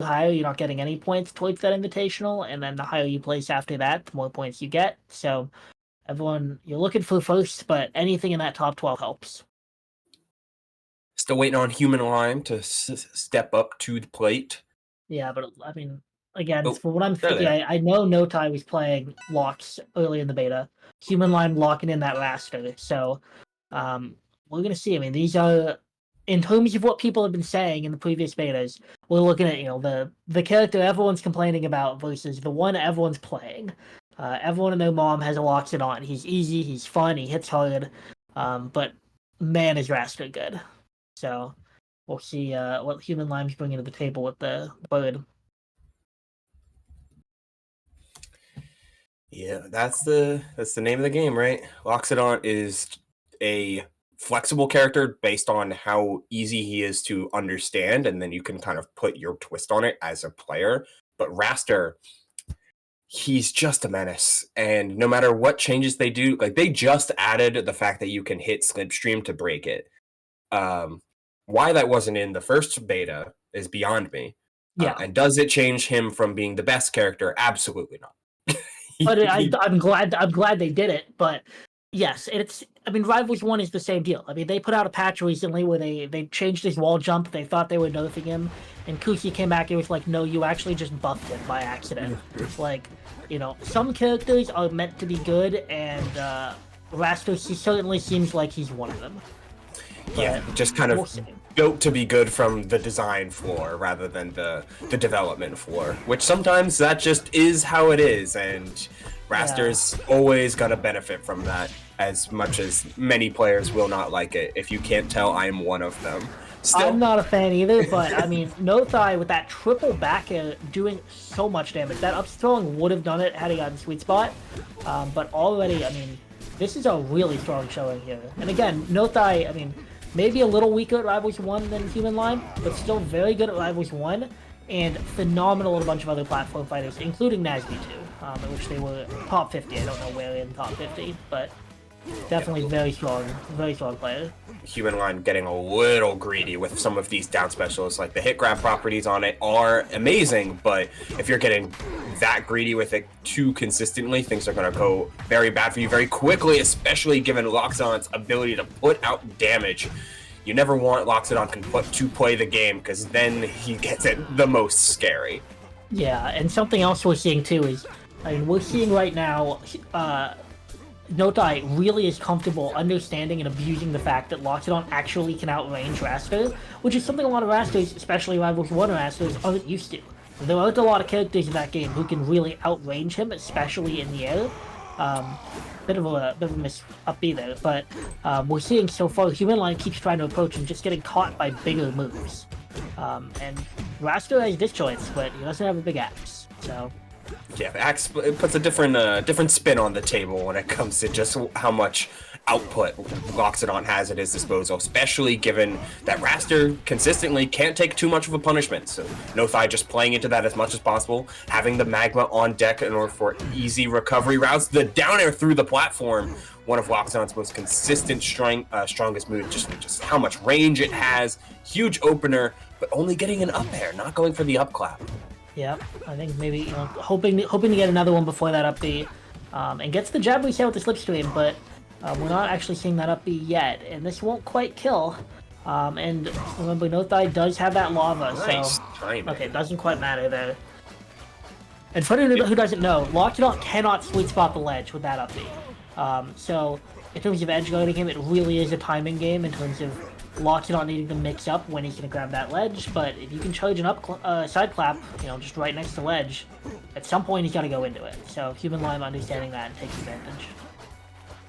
higher, you're not getting any points towards that invitational, and then the higher you place after that, the more points you get. So everyone, you're looking for first, but anything in that top 12 helps. Still waiting on humanlime to step up to the plate. Yeah, but I mean, again, Oh, for what I'm they're thinking, there. I know nothigh was playing Lox early in the beta. Humanlime locking in that Wrastor. So we're gonna see. I mean, these are, in terms of what people have been saying in the previous betas, we're looking at, you know, the character everyone's complaining about versus the one everyone's playing. Everyone and their mom has a Loxodont. He's easy, he's fun, he hits hard, but man is Wrastor good. So we'll see what humanlime's bringing to the table with the bird. Yeah, that's the name of the game, right? Loxodont is a flexible character based on how easy he is to understand, and then you can kind of put your twist on it as a player. But Wrastor, he's just a menace, and no matter what changes they do, like they just added the fact that you can hit Slipstream to break it. Why that wasn't in the first beta is beyond me. Yeah, And does it change him from being the best character? Absolutely not. but I'm glad they did it. But yes, it's, I mean, Rivals One is the same deal. I mean, they put out a patch recently where they changed his wall jump. They thought they were nerfing him, and Kuki came back and was like, "No, you actually just buffed him by accident." Like, you know, some characters are meant to be good, and Wrastor, he certainly seems like he's one of them. But yeah, just kind of built to be good from the design floor rather than the development floor, which sometimes that just is how it is, and Wrastor's always gonna benefit from that as much as many players will not like it. If you can't tell, I am one of them. Still. I'm not a fan either, but I mean, nothigh with that triple back air doing so much damage. That up throwing would have done it had he gotten sweet spot, but already, I mean, this is a really strong showing here. And again, nothigh, I mean, maybe a little weaker at Rivals 1 than humanlime, but still very good at Rivals 1, and phenomenal at a bunch of other platform fighters, including Nasby 2, in which they were top 50. I don't know where in top 50, but definitely very strong player. Humanlime getting a little greedy with some of these down specialists. Like the hit grab properties on it are amazing, but if you're getting that greedy with it too consistently, things are going to go very bad for you very quickly, especially given Loxodont's ability to put out damage. You never want Loxodont to play the game, because then he gets it the most scary. Yeah, and something else we're seeing too is, I mean, we're seeing right now, nothigh really is comfortable understanding and abusing the fact that Loxodont actually can outrange Wrastor, which is something a lot of Wrastors, especially Rivals 1 Wrastors, aren't used to. There aren't a lot of characters in that game who can really outrange him, especially in the air. Bit of a miss up B there, but we're seeing so far humanlime keeps trying to approach and just getting caught by bigger moves. And Wrastor has this choice, but he doesn't have a big axe, so. Yeah, the axe puts a different spin on the table when it comes to just how much output Loxodont has at his disposal, especially given that Wrastor consistently can't take too much of a punishment. So nothigh just playing into that as much as possible, having the magma on deck in order for easy recovery routes, the down air through the platform, one of Loxodont's most consistent strongest moves, just how much range it has, huge opener, but only getting an up air, not going for the up clap. Yeah, I think maybe, you know, hoping to get another one before that up B, and gets the jab reset with the slipstream, but we're not actually seeing that up B yet, and this won't quite kill. And remember, nothigh does have that lava, nice. so Timing. Okay, it doesn't quite matter there. And for anyone who doesn't know, Loxodont cannot sweet spot the ledge with that up B. So in terms of edge guarding him, it really is a timing game in terms of Loxodont needing to mix up when he's going to grab that ledge, but if you can charge an side clap, you know, just right next to ledge, at some point he's got to go into it. So humanlime understanding that takes advantage.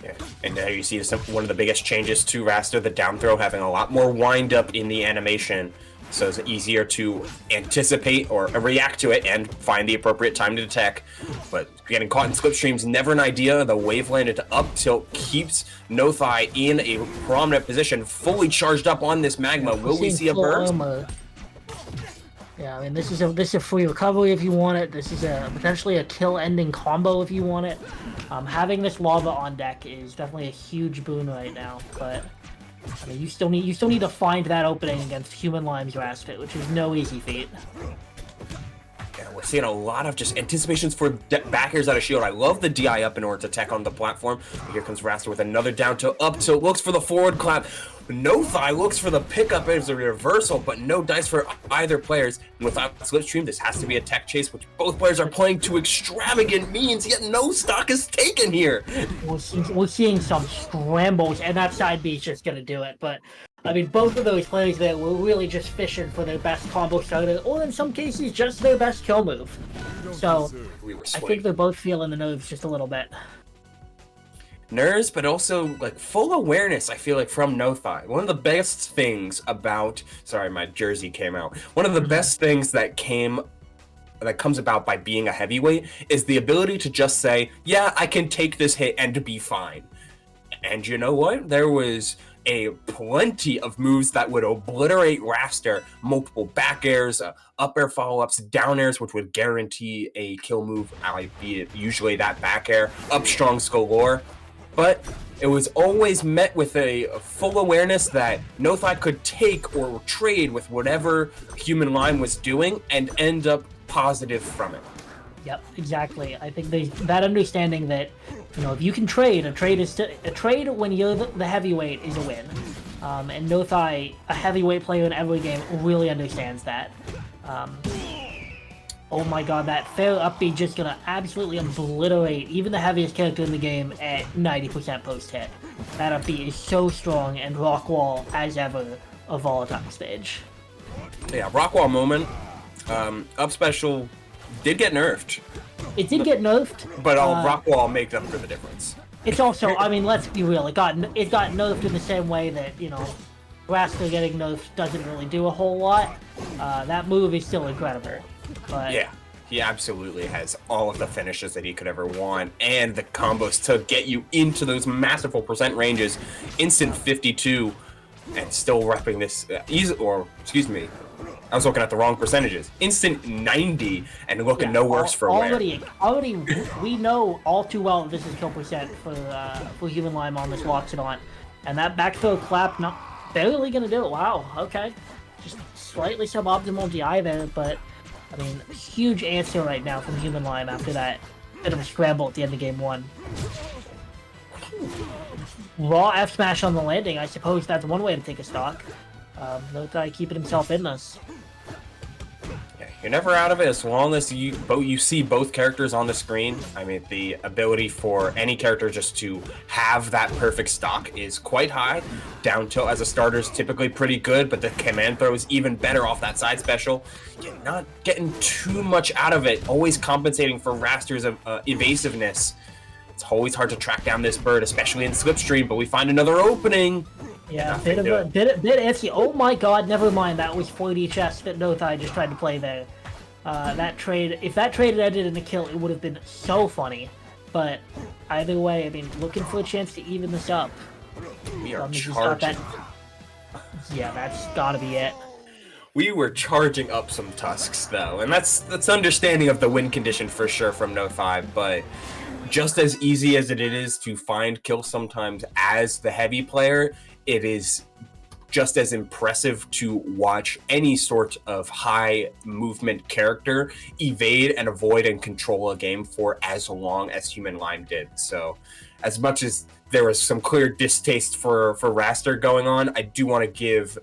Yeah, and now you see one of the biggest changes to Wrastor, the down throw having a lot more wind up in the animation, so it's easier to anticipate or react to it and find the appropriate time to detect. But getting caught in slipstreams, never an idea. The wave landed to up tilt keeps nothigh in a prominent position, fully charged up on this magma. Will we see a burst? Yeah, I mean, this is a free recovery if you want it. This is potentially a kill-ending combo if you want it. Having this lava on deck is definitely a huge boon right now, but I mean, you still need to find that opening against humanlime's Wrastor, which is no easy feat. seeing a lot of just anticipations for back airs out of shield. I love the DI up in order to tech on the platform. But here comes Wrastor with another down to up tilt, looks for the forward clap. Nothigh looks for the pickup as a reversal, but no dice for either players. And without Slipstream, this has to be a tech chase, which both players are playing to extravagant means, yet no stock is taken here. We're seeing some scrambles, and that side B is just going to do it. But, I mean, both of those players there were really just fishing for their best combo starter, or in some cases, just their best kill move. So, I think they're both feeling the nerves just a little bit. Nerves, but also like full awareness, I feel like, from Nothigh. One of the best things about, sorry, my jersey came out. One of the best things that comes about by being a heavyweight is the ability to just say, yeah, I can take this hit and be fine. And you know what? There was plenty of moves that would obliterate Wrastor, multiple back airs, up air follow-ups, down airs, which would guarantee a kill move, albeit usually that back air, up strongs galore. But it was always met with a full awareness that Nothigh could take or trade with whatever humanlime was doing and end up positive from it. Yep, exactly. I think there's that understanding that, you know, if you can trade, a trade when you're the heavyweight is a win. And Nothigh, a heavyweight player in every game, really understands that. Oh my god, that fair up B just gonna absolutely obliterate even the heaviest character in the game at 90% post-hit. That up B is so strong, and Rockwall, as ever, a volatile stage. Yeah, Rockwall moment. Up special did get nerfed. It did get nerfed. But Rockwall make up for the difference. It's also, I mean, let's be real, it got nerfed in the same way that, you know, Wrastor getting nerfed doesn't really do a whole lot. That move is still incredible. But yeah, he absolutely has all of the finishes that he could ever want, and the combos to get you into those masterful percent ranges. Instant 52, and still repping this excuse me, I was looking at the wrong percentages. Instant 90, and looking no worse for wear. Already, we know all too well that this is kill percent for humanlime on this Loxodont, and that back throw clap barely gonna do it. Wow, okay, just slightly suboptimal DI there, but. I mean, huge answer right now from humanlime after that bit of a scramble at the end of game 1. Raw F smash on the landing, I suppose that's one way to take a stock. Nothigh keeping himself in this. Yeah, you're never out of it as long as you see both characters on the screen. I mean, the ability for any character just to have that perfect stock is quite high. Down tilt as a starter is typically pretty good, but the command throw is even better off that side special. You're not getting too much out of it, always compensating for Wrastor's evasiveness. It's always hard to track down this bird, especially in Slipstream, but we find another opening. Yeah, bit antsy. Oh my god, never mind. That was 4D chess that Nothigh just tried to play there. That trade, if that trade had ended in a kill, it would have been so funny. But either way, I mean, looking for a chance to even this up. We are charging. Yeah, that's gotta be it. We were charging up some tusks though, and that's understanding of the win condition for sure from Nothigh, but just as easy as it is to find kills sometimes as the heavy player, it is just as impressive to watch any sort of high movement character evade and avoid and control a game for as long as humanlime did. So as much as there was some clear distaste for Wrastor going on, I do want to give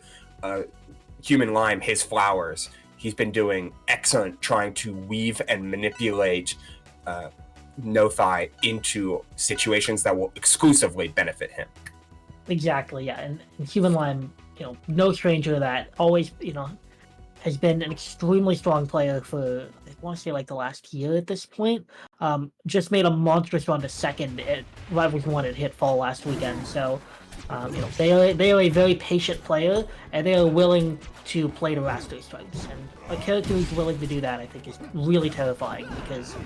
humanlime his flowers. He's been doing excellent trying to weave and manipulate Nothigh into situations that will exclusively benefit him. Exactly, yeah, and humanlime, you know, no stranger to that. Always, you know, has been an extremely strong player for, I want to say, like the last year at this point. Just made a monstrous run to second at Rivals 1 at Hitfall last weekend. So, you know, they are a very patient player, and they are willing to play to Wrastor's strengths. And a character who's willing to do that, I think, is really terrifying because.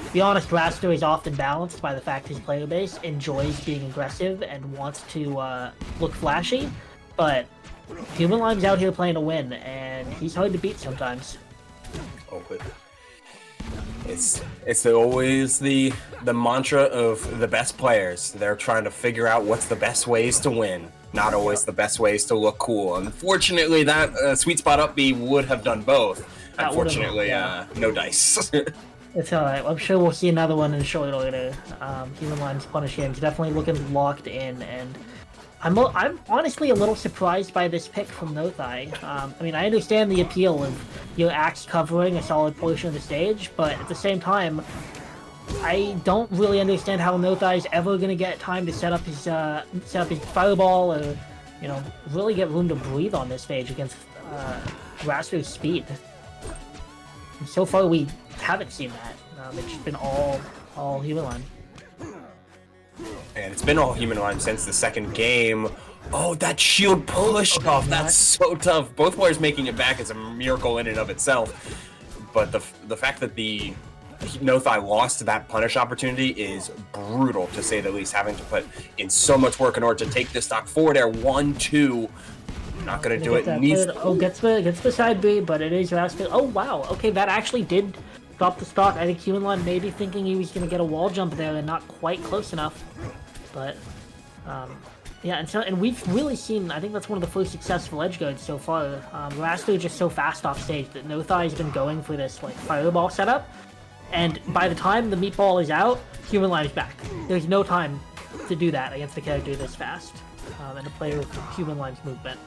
To be honest, Wrastor is often balanced by the fact his player base enjoys being aggressive and wants to look flashy, but humanlime's out here playing to win, and he's hard to beat sometimes. Oh, but it's always the mantra of the best players. They're trying to figure out what's the best ways to win, not always the best ways to look cool. Unfortunately, that sweet spot up B would have done both. That would've- Unfortunately, yeah. no dice. It's alright. I'm sure we'll see another one in short order. Human Lime's Punish game's definitely looking locked in, and I'm honestly a little surprised by this pick from nothigh. I mean, I understand the appeal of your axe covering a solid portion of the stage, but at the same time, I don't really understand how nothigh's ever gonna get time to set up his fireball or, you know, really get room to breathe on this stage against Wrastor's speed. And so far, we haven't seen that. It's just been all human line. And it's been all human line since the second game. Oh, that shield push off. That's so tough. Both players making it back is a miracle in and of itself. But the fact that the nothigh lost that punish opportunity is brutal, to say the least. Having to put in so much work in order to take this stock forward there. 1-2. Not gonna do it. Gets the side B, but it is Wrastor. Oh wow. Okay, that actually did drop the stock. I think human line maybe thinking he was gonna get a wall jump there and not quite close enough. But yeah, and we've really seen. I think that's one of the first successful edge guards so far. Wrastor is just so fast off stage that nothigh's been going for this like fireball setup, and by the time the meatball is out, human line is back. There's no time to do that against a character this fast, and a player with human line's movement.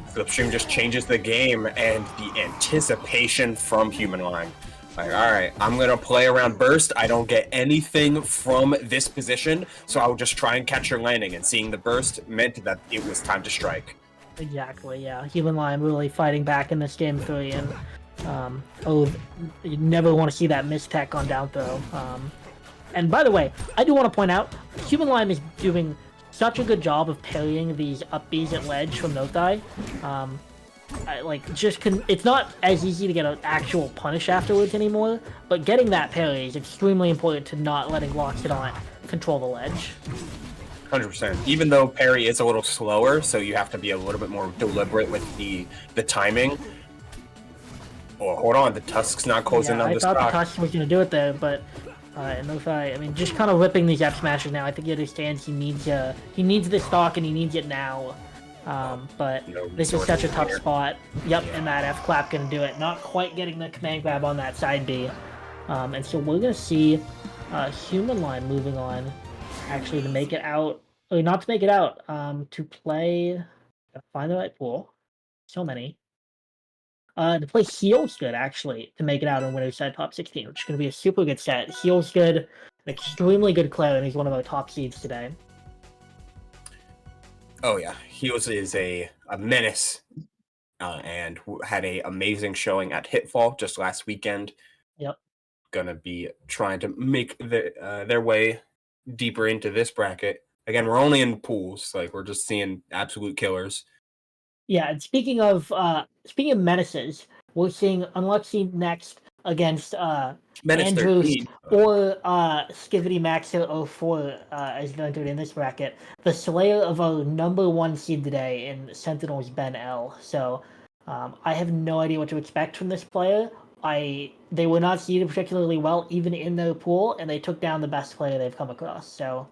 Flipstream just changes the game, and the anticipation from human line. Like, all right, I'm gonna play around burst. I don't get anything from this position, so I'll just try and catch your landing. And seeing the burst meant that it was time to strike. Exactly, yeah. Human line really fighting back in this game 3, and you never want to see that mistech on down throw. And by the way, I do want to point out, human line is doing such a good job of parrying these up Bs at ledge from nothigh. It's not as easy to get an actual punish afterwards anymore, but getting that parry is extremely important to not letting Loxodont control the ledge. 100%. Even though parry is a little slower, so you have to be a little bit more deliberate with the timing. Oh, hold on, the Tusk's not closing on the stock. I thought the Tusk was going to do it there, but nothigh, I mean, just kind of ripping these F smashes now. I think he understands he needs this stock and he needs it now. But this is such a tough spot. Yep, and that F clap gonna do it. Not quite getting the command grab on that side B. And so we're gonna see human line moving on, actually to make it out, or not to make it out, to play, find the right pool. So many. To play Heals Good, actually, to make it out on winner's side top 16, which is going to be a super good set. Heals Good, an extremely good player, and he's one of our top seeds today. Oh yeah, Heals is a menace, and had a amazing showing at Hitfall just last weekend. Yep. Gonna be trying to make their way deeper into this bracket. Again, we're only in pools, like we're just seeing absolute killers. Yeah, and speaking of menaces, we're seeing Unlucky next against Andrews or Skivity Max 04 is entered in this bracket. The slayer of our #1 seed today in Sentinels, Ben L. So I have no idea what to expect from this player. They were not seeded particularly well even in their pool, and they took down the best player they've come across. So